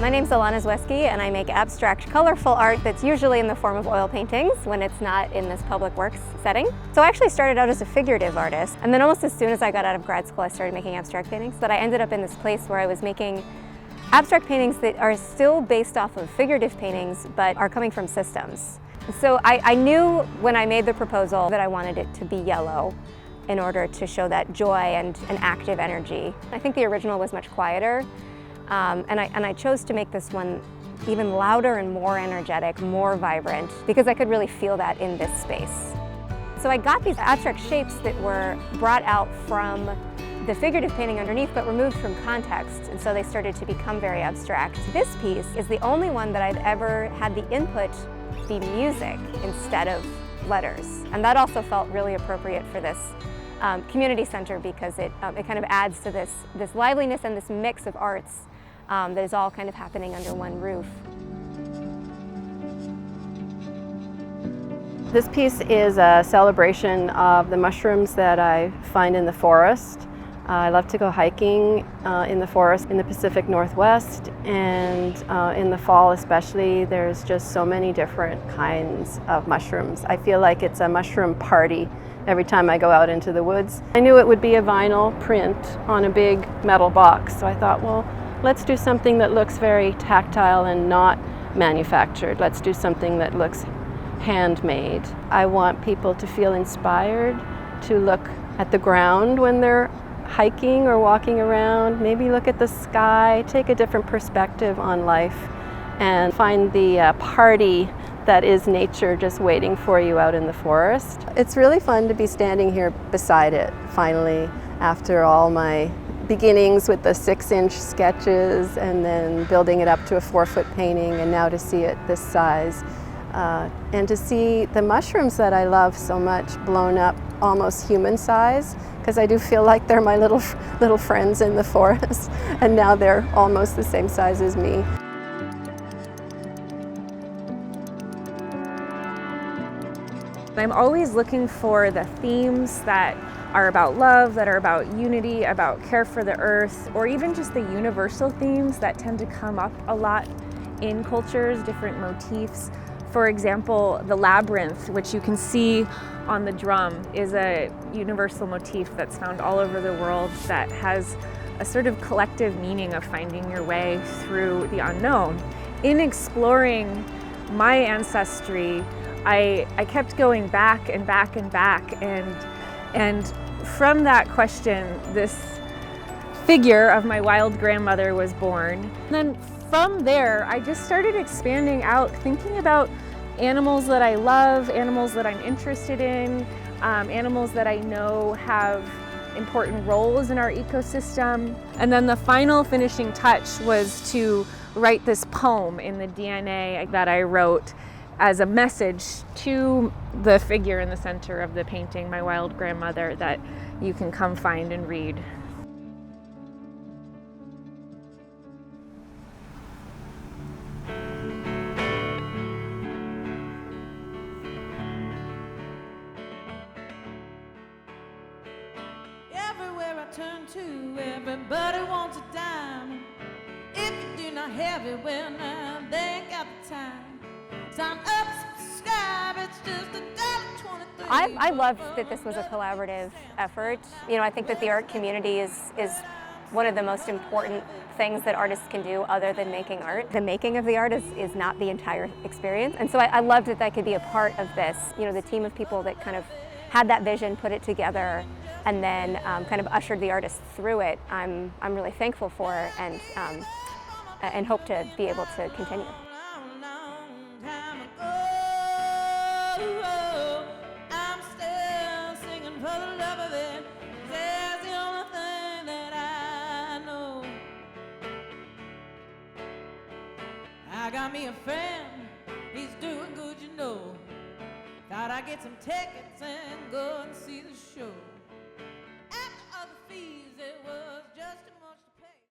My name's Alana Zweski, and I make abstract, colorful art that's usually in the form of oil paintings when it's not in this public works setting. So I actually started out as a figurative artist, and then almost as soon as I got out of grad school, I started making abstract paintings. But I ended up in this place where I was making abstract paintings that are still based off of figurative paintings, but are coming from systems. So I knew when I made the proposal that I wanted it to be yellow in order to show that joy and an active energy. I think the original was much quieter. And I chose to make this one even louder and more energetic, more vibrant, because I could really feel that in this space. So I got these abstract shapes that were brought out from the figurative painting underneath, but removed from context, and so they started to become very abstract. This piece is the only one that I've ever had the input be music instead of letters, and that also felt really appropriate for this community center because it kind of adds to this liveliness and this mix of arts that is all kind of happening under one roof. This piece is a celebration of the mushrooms that I find in the forest. I love to go hiking in the forest in the Pacific Northwest, and in the fall especially, there's just so many different kinds of mushrooms. I feel like it's a mushroom party every time I go out into the woods. I knew it would be a vinyl print on a big metal box, so I thought, well, let's do something that looks very tactile and not manufactured. Let's do something that looks handmade. I want people to feel inspired to look at the ground when they're hiking or walking around, maybe look at the sky, take a different perspective on life, and find the party that is nature just waiting for you out in the forest. It's really fun to be standing here beside it, finally, after all my beginnings with the 6-inch sketches and then building it up to a 4-foot painting, and now to see it this size. And to see the mushrooms that I love so much blown up almost human size, because I do feel like they're my little friends in the forest, and now they're almost the same size as me. I'm always looking for the themes that are about love, that are about unity, about care for the earth, or even just the universal themes that tend to come up a lot in cultures, different motifs. For example, the labyrinth, which you can see on the drum, is a universal motif that's found all over the world that has a sort of collective meaning of finding your way through the unknown. In exploring my ancestry, I kept going back and back and back, and from that question, this figure of my wild grandmother was born. And then from there, I just started expanding out, thinking about animals that I love, animals that I'm interested in, animals that I know have important roles in our ecosystem. And then the final finishing touch was to write this poem in the DNA that I wrote as a message to the figure in the center of the painting, my wild grandmother, that you can come find and read. Everywhere I turn to, everybody wants a dime. If you do not have it, well now, they ain't got the time. Sign up, subscribe, it's just $1.23. I loved that this was a collaborative effort. You know, I think that the art community is one of the most important things that artists can do other than making art. The making of the art is not the entire experience, and so I loved that I could be a part of this. You know, the team of people that kind of had that vision, put it together, and then kind of ushered the artist through it. I'm really thankful for, and hope to be able to continue. I got me a friend, he's doing good, you know. Thought I'd get some tickets and go and see the show.